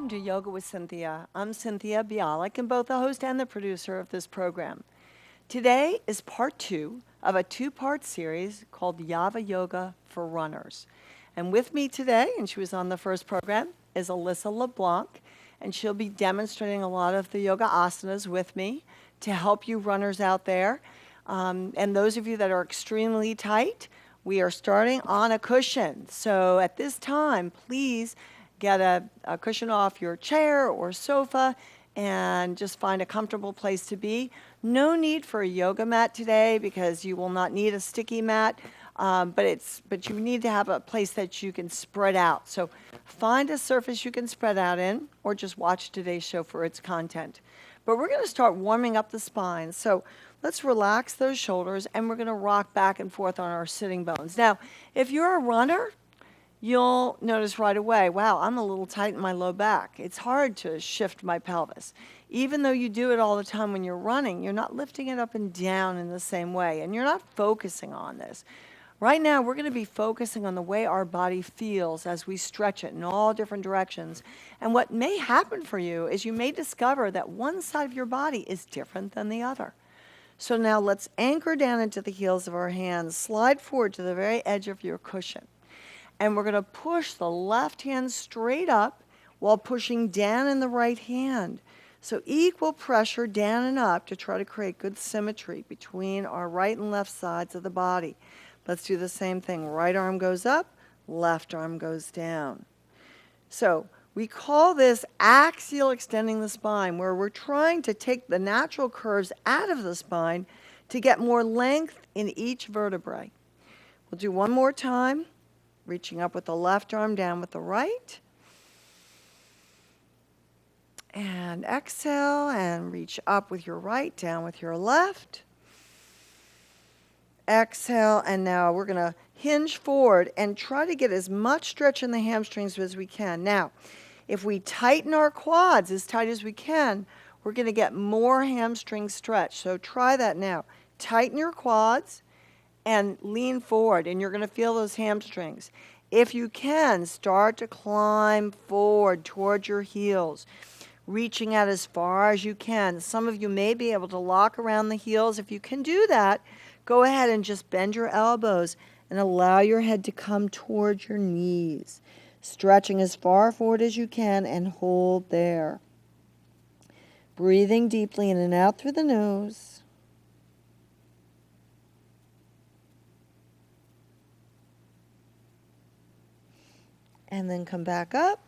Welcome to Yoga with Cynthia. I'm Cynthia Bialik and both the host and the producer of this program. Today is part 2 of a 2-part series called Yava Yoga for Runners. And with me today, and she was on the first program, is Alyssa LeBlanc, and she'll be demonstrating a lot of the yoga asanas with me to help you runners out there. And those of you that are extremely tight, we are starting on a cushion. So at this time, please get a cushion off your chair or sofa and just find a comfortable place to be. No need for a yoga mat today because you will not need a sticky mat, but you need to have a place that you can spread out. So find a surface you can spread out in or just watch today's show for its content. But we're going to start warming up the spine. So let's relax those shoulders and we're going to rock back and forth on our sitting bones. Now, if you're a runner, you'll notice right away, wow, I'm a little tight in my low back. It's hard to shift my pelvis. Even though you do it all the time when you're running, you're not lifting it up and down in the same way, and you're not focusing on this. Right now, we're going to be focusing on the way our body feels as we stretch it in all different directions. And what may happen for you is you may discover that one side of your body is different than the other. So now let's anchor down into the heels of our hands, slide forward to the very edge of your cushion. And we're going to push the left hand straight up while pushing down in the right hand. So equal pressure down and up to try to create good symmetry between our right and left sides of the body. Let's do the same thing. Right arm goes up, left arm goes down. So we call this axial extending the spine, where we're trying to take the natural curves out of the spine to get more length in each vertebrae. We'll do one more time. Reaching up with the left arm, down with the right. And exhale and reach up with your right, down with your left. Exhale, and now we're going to hinge forward and try to get as much stretch in the hamstrings as we can. Now, if we tighten our quads as tight as we can, we're going to get more hamstring stretch. So try that now. Tighten your quads and lean forward, and you're going to feel those hamstrings. If you can, start to climb forward towards your heels, reaching out as far as you can. Some of you may be able to lock around the heels. If you can do that, go ahead and just bend your elbows and allow your head to come towards your knees, stretching as far forward as you can and hold there. Breathing deeply in and out through the nose. And then come back up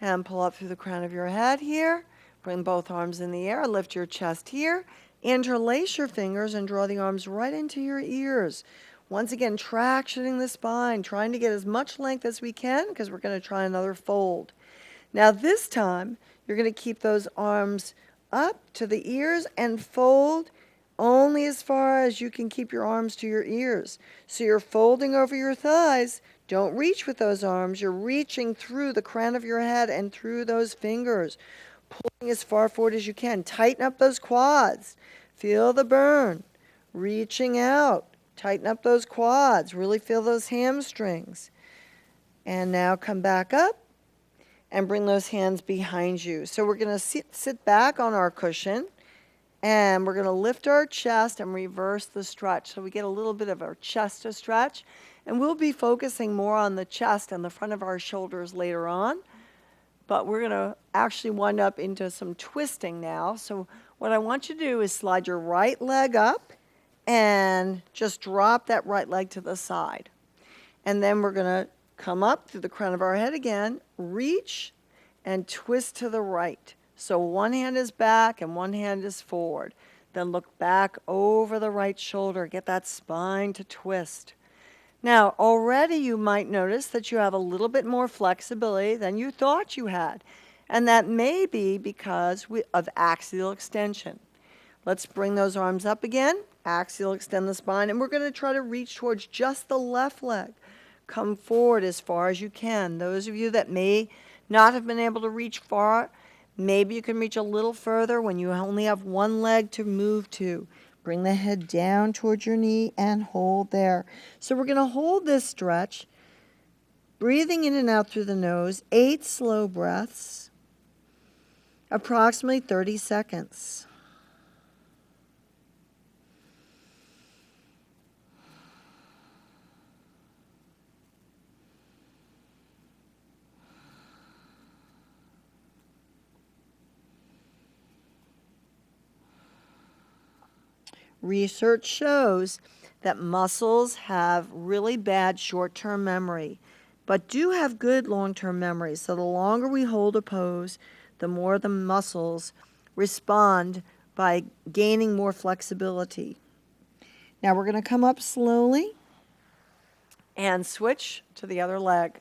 and pull up through the crown of your head here. Bring both arms in the air. Lift your chest here. Interlace your fingers and draw the arms right into your ears. Once again, tractioning the spine, trying to get as much length as we can because we're going to try another fold. Now this time, you're going to keep those arms up to the ears and fold only as far as you can keep your arms to your ears. So you're folding over your thighs. Don't reach with those arms. You're reaching through the crown of your head and through those fingers, pulling as far forward as you can. Tighten up those quads. Feel the burn. Reaching out. Tighten up those quads. Really feel those hamstrings. And now come back up and bring those hands behind you. So we're going to sit back on our cushion, and we're going to lift our chest and reverse the stretch. So we get a little bit of our chest to stretch. And we'll be focusing more on the chest and the front of our shoulders later on. But we're going to actually wind up into some twisting now. So what I want you to do is slide your right leg up and just drop that right leg to the side. And then we're going to come up through the crown of our head again, reach, and twist to the right. So one hand is back and one hand is forward. Then look back over the right shoulder. Get that spine to twist. Now, already you might notice that you have a little bit more flexibility than you thought you had. And that may be because of axial extension. Let's bring those arms up again. Axial extend the spine. And we're going to try to reach towards just the left leg. Come forward as far as you can. Those of you that may not have been able to reach far, maybe you can reach a little further when you only have one leg to move to. Bring the head down towards your knee and hold there. So we're going to hold this stretch Breathing in and out through the nose, 8 slow breaths, approximately 30 seconds. Research shows that muscles have really bad short-term memory, but do have good long-term memory. So the longer we hold a pose, the more the muscles respond by gaining more flexibility. Now we're going to come up slowly and switch to the other leg.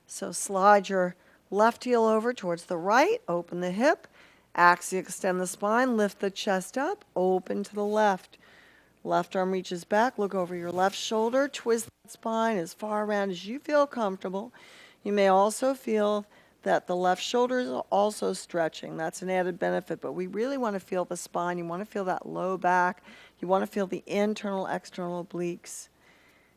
So slide your left heel over towards the right, open the hip, axially extend the spine, lift the chest up, open to the left. Left arm reaches back, look over your left shoulder, twist the spine as far around as you feel comfortable. You may also feel that the left shoulder is also stretching. That's an added benefit, but we really want to feel the spine. You want to feel that low back. You want to feel the internal, external obliques.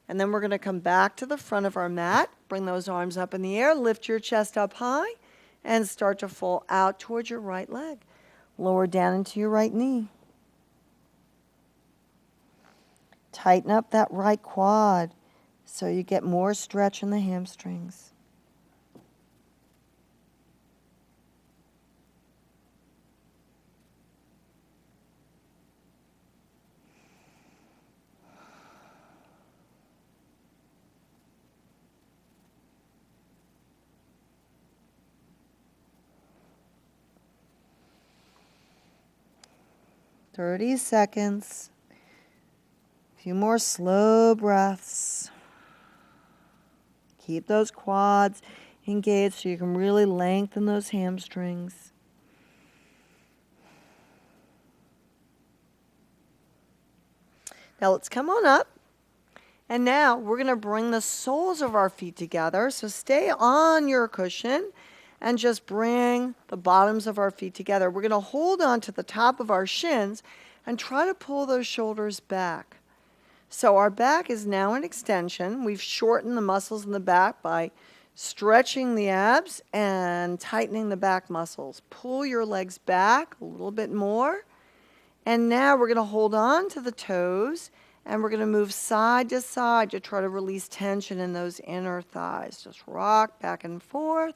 And then we're going to come back to the front of our mat, bring those arms up in the air, lift your chest up high, and start to fall out towards your right leg. Lower down into your right knee. Tighten up that right quad so you get more stretch in the hamstrings. "30 seconds. A few more slow breaths. Keep those quads engaged so you can really lengthen those hamstrings. Now let's come on up. And now we're going to bring the soles of our feet together. So stay on your cushion and just bring the bottoms of our feet together. We're going to hold on to the top of our shins and try to pull those shoulders back. So our back is now in extension. We've shortened the muscles in the back by stretching the abs and tightening the back muscles. Pull your legs back a little bit more. And now we're going to hold on to the toes and we're going to move side to side to try to release tension in those inner thighs. Just rock back and forth.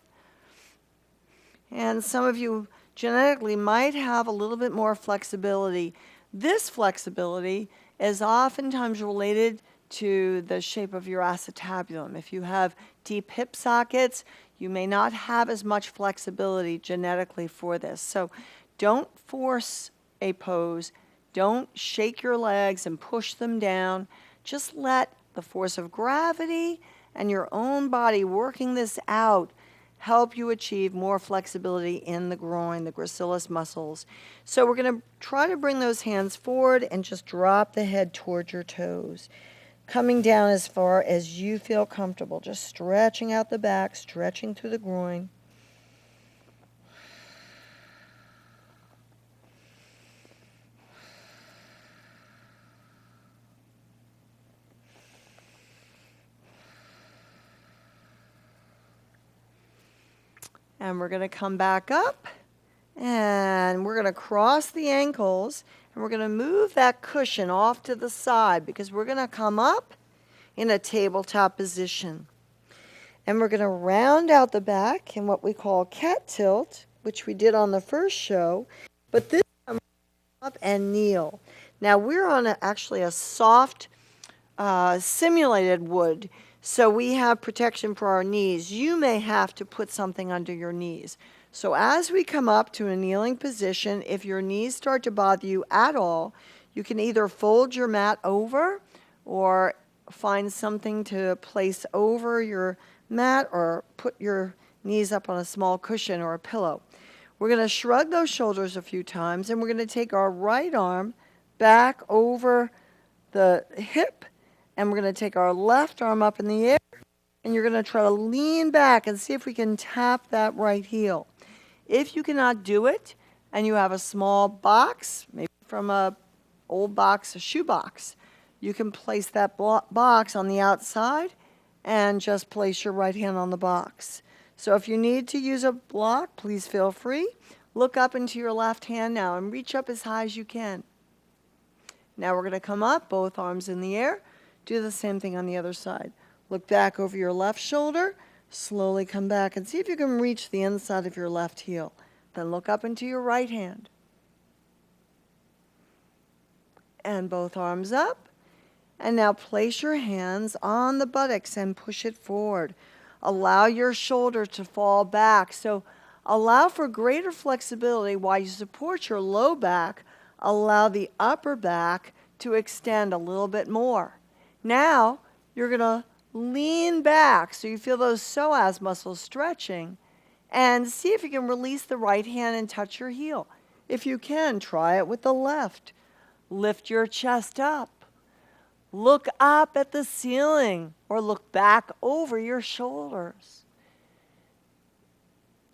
And some of you genetically might have a little bit more flexibility. This flexibility is oftentimes related to the shape of your acetabulum. If you have deep hip sockets, you may not have as much flexibility genetically for this. So don't force a pose. Don't shake your legs and push them down. Just let the force of gravity and your own body working this out help you achieve more flexibility in the groin, the gracilis muscles. So we're going to try to bring those hands forward and just drop the head towards your toes. Coming down as far as you feel comfortable, just stretching out the back, stretching through the groin. And we're going to come back up and we're going to cross the ankles and we're going to move that cushion off to the side because we're going to come up in a tabletop position. And we're going to round out the back in what we call cat tilt, which we did on the first show. But this time, up and kneel. Now we're on actually a soft simulated wood. So we have protection for our knees. You may have to put something under your knees. So as we come up to a kneeling position, if your knees start to bother you at all, you can either fold your mat over or find something to place over your mat or put your knees up on a small cushion or a pillow. We're going to shrug those shoulders a few times and we're going to take our right arm back over the hip. And we're going to take our left arm up in the air, and you're going to try to lean back and see if we can tap that right heel. If you cannot do it, and you have a small box, maybe from an old box, a shoe box, you can place that box on the outside and just place your right hand on the box. So if you need to use a block, please feel free. Look up into your left hand now and reach up as high as you can. Now we're going to come up, both arms in the air. Do the same thing on the other side. Look back over your left shoulder. Slowly come back and see if you can reach the inside of your left heel. Then look up into your right hand. And both arms up. And now place your hands on the buttocks and push it forward. Allow your shoulder to fall back. So allow for greater flexibility while you support your low back. Allow the upper back to extend a little bit more. Now you're going to lean back so you feel those psoas muscles stretching, and see if you can release the right hand and touch your heel. If you can, try it with the left. Lift your chest up. Look up at the ceiling or look back over your shoulders.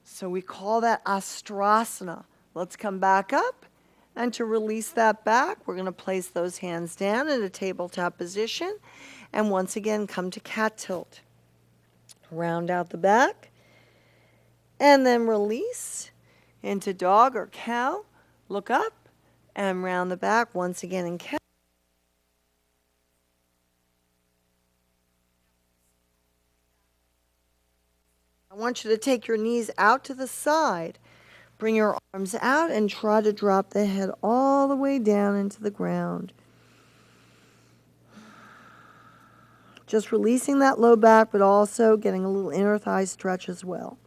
So we call that astrasana. Let's come back up. And to release that back, we're going to place those hands down in a tabletop position. And once again, come to cat tilt. Round out the back. And then release into dog or cow. Look up and round the back once again in cow. I want you to take your knees out to the side. Bring your arms out and try to drop the head all the way down into the ground. Just releasing that low back, but also getting a little inner thigh stretch as well.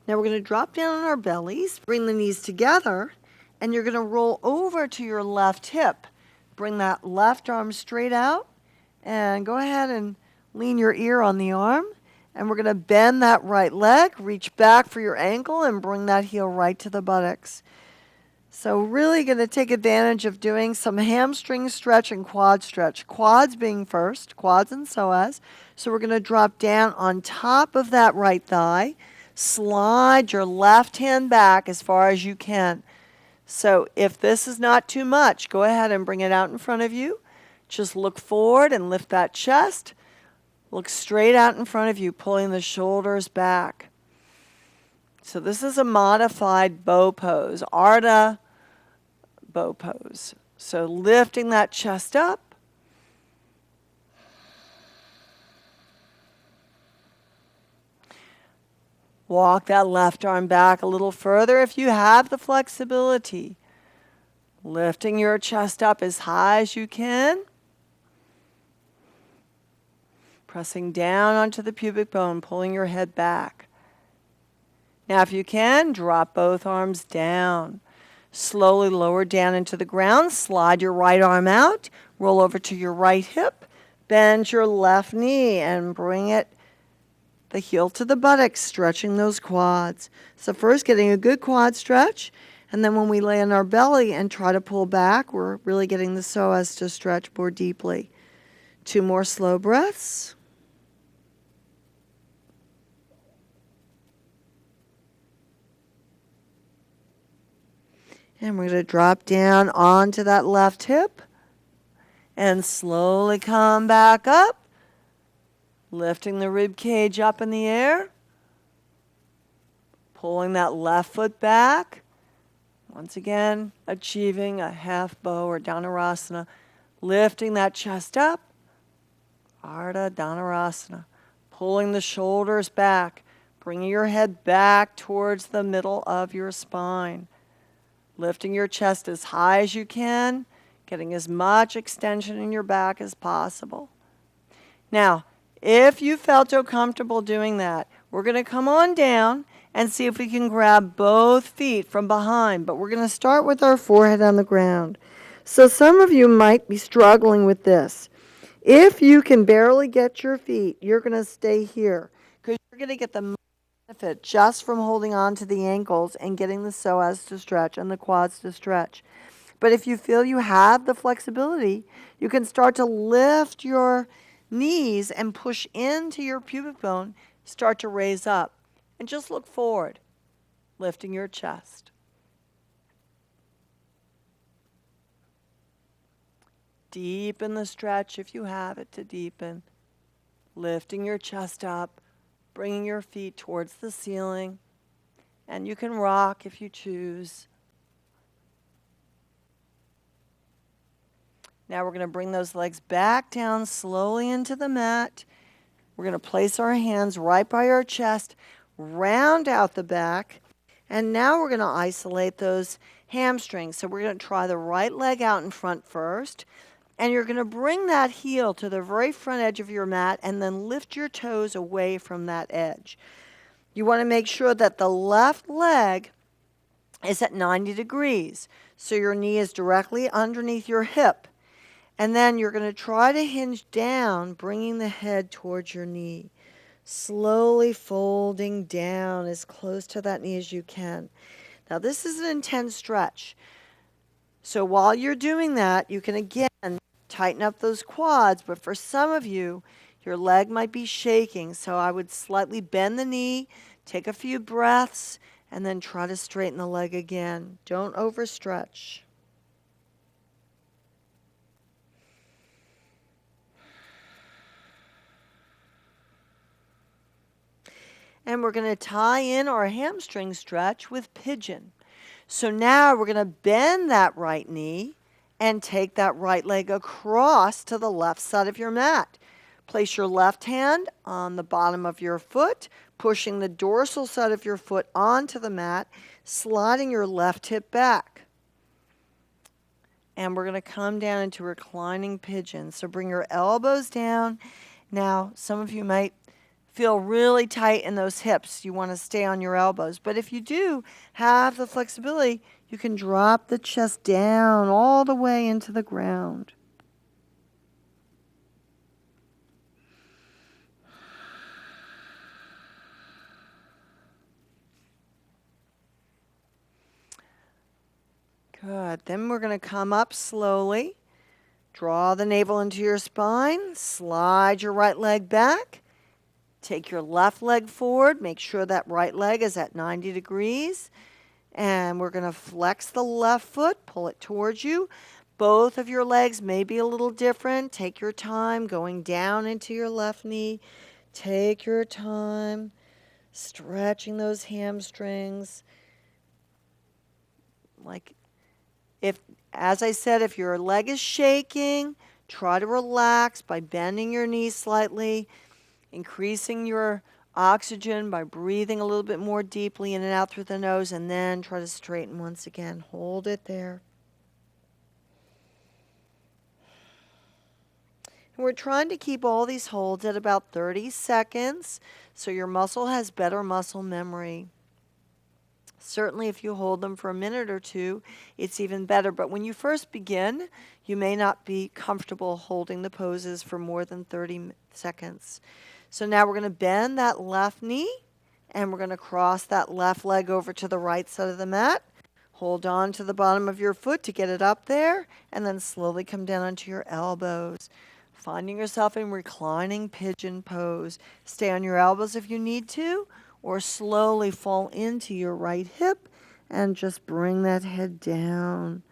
Now we're going to drop down on our bellies, bring the knees together, and you're going to roll over to your left hip. Bring that left arm straight out, and go ahead and lean your ear on the arm. And we're going to bend that right leg, reach back for your ankle, and bring that heel right to the buttocks. So really going to take advantage of doing some hamstring stretch and quad stretch. Quads being first, quads and psoas. So we're going to drop down on top of that right thigh. Slide your left hand back as far as you can. So if this is not too much, go ahead and bring it out in front of you. Just look forward and lift that chest. Look straight out in front of you, pulling the shoulders back. So this is a modified bow pose, Ardha bow pose. So lifting that chest up. Walk that left arm back a little further if you have the flexibility. Lifting your chest up as high as you can. Pressing down onto the pubic bone, pulling your head back. Now if you can, drop both arms down. Slowly lower down into the ground. Slide your right arm out. Roll over to your right hip. Bend your left knee and bring it the heel to the buttocks, stretching those quads. So first getting a good quad stretch, and then when we lay on our belly and try to pull back, we're really getting the psoas to stretch more deeply. 2 more slow breaths. And we're going to drop down onto that left hip and slowly come back up. Lifting the rib cage up in the air. Pulling that left foot back. Once again, achieving a half bow or Dhanurasana. Lifting that chest up. Ardha Dhanurasana. Pulling the shoulders back. Bringing your head back towards the middle of your spine. Lifting your chest as high as you can. Getting as much extension in your back as possible. Now, if you felt so comfortable doing that, we're going to come on down and see if we can grab both feet from behind. But we're going to start with our forehead on the ground. So some of you might be struggling with this. If you can barely get your feet, you're going to stay here because you're going to get the benefit just from holding on to the ankles and getting the psoas to stretch and the quads to stretch. But if you feel you have the flexibility, you can start to lift your knees and push into your pubic bone, start to raise up. And just look forward, lifting your chest. Deepen the stretch if you have it to deepen. Lifting your chest up, bringing your feet towards the ceiling. And you can rock if you choose. Now we're going to bring those legs back down slowly into the mat. We're going to place our hands right by our chest, round out the back, and now we're going to isolate those hamstrings. So we're going to try the right leg out in front first, and you're going to bring that heel to the very front edge of your mat and then lift your toes away from that edge. You want to make sure that the left leg is at 90 degrees, so your knee is directly underneath your hip. And then you're going to try to hinge down, bringing the head towards your knee. Slowly folding down as close to that knee as you can. Now this is an intense stretch. So while you're doing that, you can again tighten up those quads. But for some of you, your leg might be shaking. So I would slightly bend the knee, take a few breaths, and then try to straighten the leg again. Don't overstretch. And we're going to tie in our hamstring stretch with pigeon. So now we're going to bend that right knee and take that right leg across to the left side of your mat. Place your left hand on the bottom of your foot, pushing the dorsal side of your foot onto the mat, sliding your left hip back. And we're going to come down into reclining pigeon. So bring your elbows down. Now, some of you might feel really tight in those hips. You want to stay on your elbows. But if you do have the flexibility, you can drop the chest down all the way into the ground. Good. Then we're going to come up slowly. Draw the navel into your spine. Slide your right leg back. Take your left leg forward. Make sure that right leg is at 90 degrees. And we're going to flex the left foot, pull it towards you. Both of your legs may be a little different. Take your time going down into your left knee. Take your time stretching those hamstrings. As I said, if your leg is shaking, try to relax by bending your knees slightly. Increasing your oxygen by breathing a little bit more deeply in and out through the nose, and then try to straighten once again. Hold it there. And we're trying to keep all these holds at about 30 seconds so your muscle has better muscle memory. Certainly if you hold them for a minute or two, it's even better. But when you first begin, you may not be comfortable holding the poses for more than 30 seconds. So now we're going to bend that left knee, and we're going to cross that left leg over to the right side of the mat. Hold on to the bottom of your foot to get it up there, and then slowly come down onto your elbows. Finding yourself in reclining pigeon pose. Stay on your elbows if you need to, or slowly fall into your right hip and just bring that head down,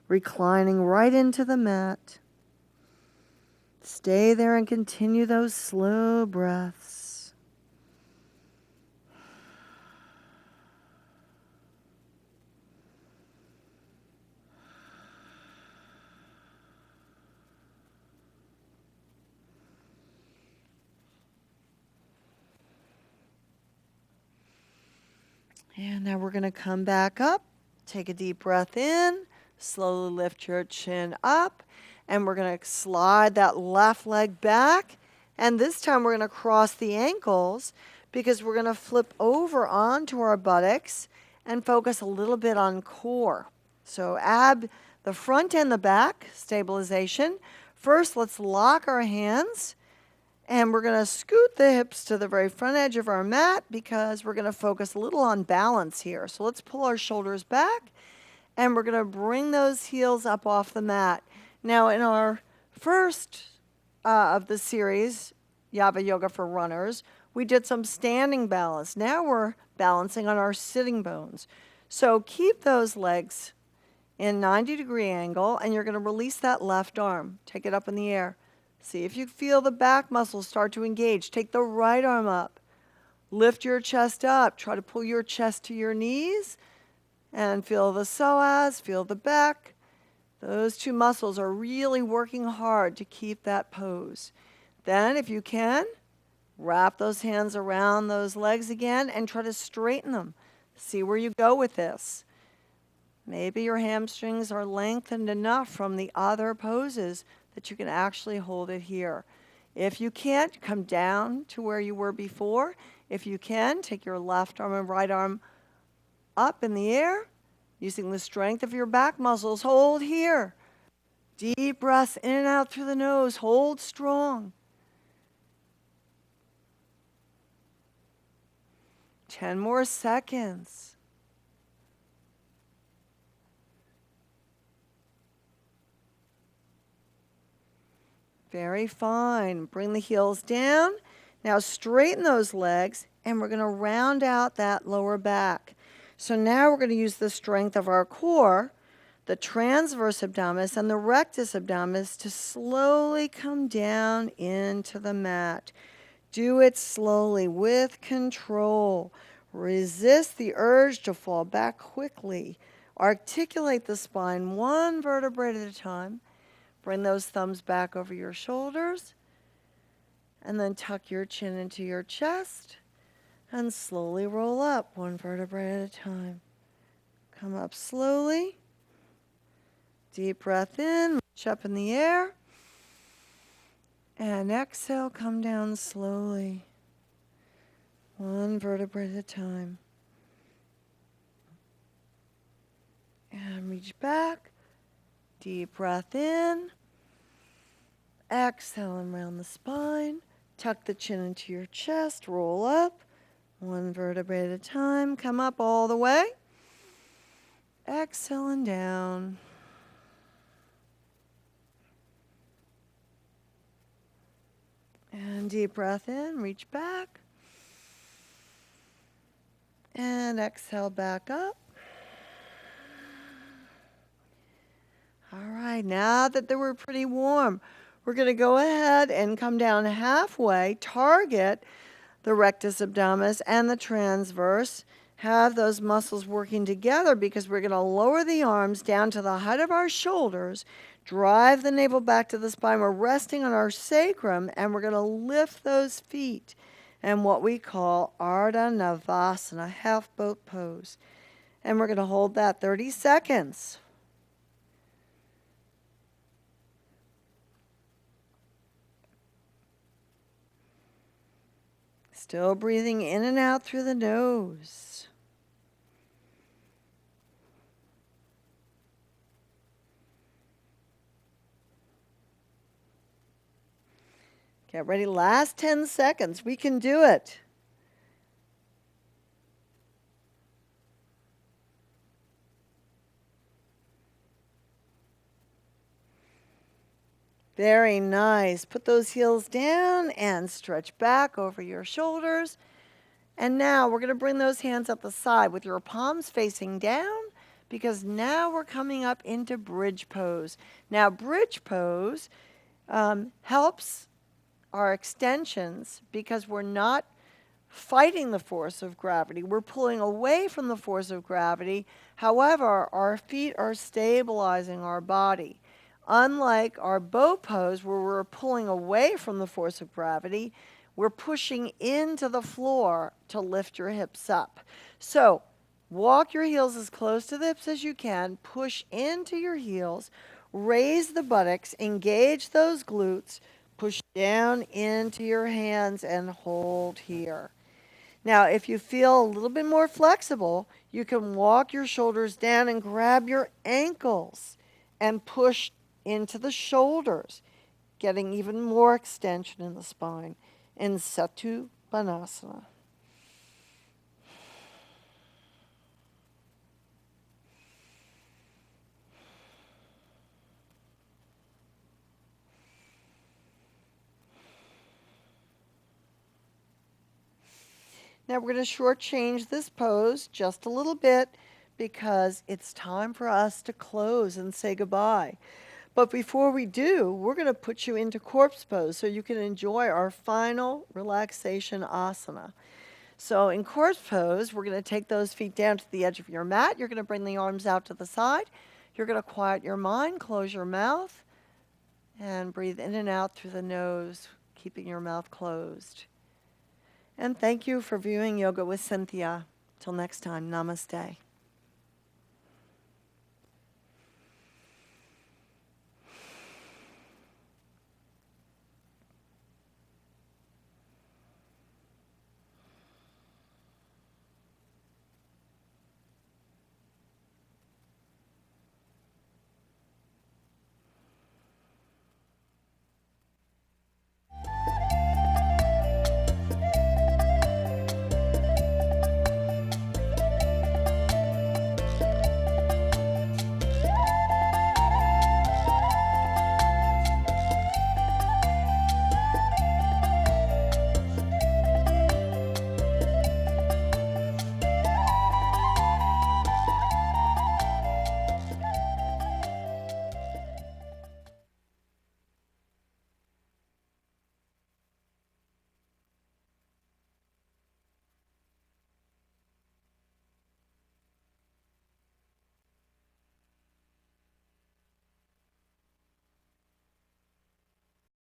reclining right into the mat. Stay there and continue those slow breaths. And now we're going to come back up. Take a deep breath in. Slowly lift your chin up. And we're going to slide that left leg back. And this time we're going to cross the ankles because we're going to flip over onto our buttocks and focus a little bit on core. So the front and the back, stabilization. First, let's lock our hands. And we're going to scoot the hips to the very front edge of our mat because we're going to focus a little on balance here. So let's pull our shoulders back. And we're going to bring those heels up off the mat. Now, in our first of the series, Yava Yoga for Runners, we did some standing balance. Now we're balancing on our sitting bones. So keep those legs in 90-degree angle, and you're going to release that left arm. Take it up in the air. See if you feel the back muscles start to engage. Take the right arm up. Lift your chest up. Try to pull your chest to your knees and feel the psoas, feel the back. Those two muscles are really working hard to keep that pose. Then, if you can, wrap those hands around those legs again and try to straighten them. See where you go with this. Maybe your hamstrings are lengthened enough from the other poses that you can actually hold it here. If you can't, come down to where you were before. If you can, take your left arm and right arm up in the air, using the strength of your back muscles. Hold here. Deep breaths in and out through the nose. Hold strong. 10 more seconds. Very fine. Bring the heels down. Now straighten those legs, and we're going to round out that lower back. So now we're going to use the strength of our core, the transverse abdominis and the rectus abdominis, to slowly come down into the mat. Do it slowly with control. Resist the urge to fall back quickly. Articulate the spine one vertebrae at a time. Bring those thumbs back over your shoulders. And then tuck your chin into your chest. And slowly roll up one vertebrae at a time. Come up slowly. Deep breath in. Reach up in the air. And exhale, come down slowly. One vertebrae at a time. And reach back. Deep breath in. Exhale and round the spine. Tuck the chin into your chest. Roll up. One vertebrae at a time. Come up all the way. Exhale and down. And deep breath in. Reach back. And exhale back up. All right, now that they were pretty warm, we're going to go ahead and come down halfway, target the rectus abdominis and the transverse. Have those muscles working together because we're going to lower the arms down to the height of our shoulders, drive the navel back to the spine. We're resting on our sacrum, and we're going to lift those feet in what we call Ardha Navasana, half boat pose. And we're going to hold that 30 seconds. Still breathing in and out through the nose. Get ready, last 10 seconds. We can do it. Very nice. Put those heels down and stretch back over your shoulders. And now we're going to bring those hands up the side with your palms facing down, because now we're coming up into bridge pose. Now, bridge pose helps our extensions because we're not fighting the force of gravity. We're pulling away from the force of gravity. However, our feet are stabilizing our body. Unlike our bow pose, where we're pulling away from the force of gravity, we're pushing into the floor to lift your hips up. So walk your heels as close to the hips as you can. Push into your heels. Raise the buttocks. Engage those glutes. Push down into your hands and hold here. Now, if you feel a little bit more flexible, you can walk your shoulders down and grab your ankles and push into the shoulders, getting even more extension in the spine in Satupannasana. Now we're going to shortchange this pose just a little bit because it's time for us to close and say goodbye. But before we do, we're going to put you into corpse pose so you can enjoy our final relaxation asana. So in corpse pose, we're going to take those feet down to the edge of your mat. You're going to bring the arms out to the side. You're going to quiet your mind, close your mouth, and breathe in and out through the nose, keeping your mouth closed. And thank you for viewing Yoga with Cynthia. Till next time, namaste.